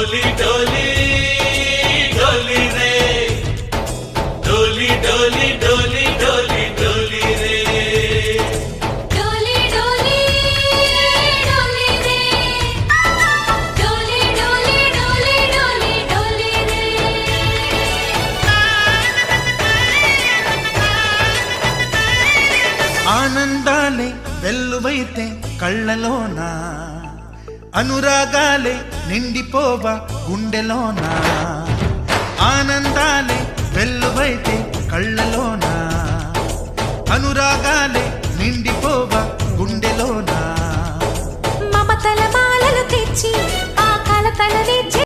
डोली डोली डोली रे डोली डोली डोली डोली डोली रे डोली डोली डोली रे डोली डोली डोली डोली डोली रे ఆనందాలే వెల్లువైతే కళ్ళలోన అనురాగాలే నిండిపోవా గుండెలోన ఆనందాలే వెల్లువైతే కళ్ళలోన అనురాగాలే నిండిపోవా గుండెలోన మమతల మాలలు తెచ్చి ఆ కలతలని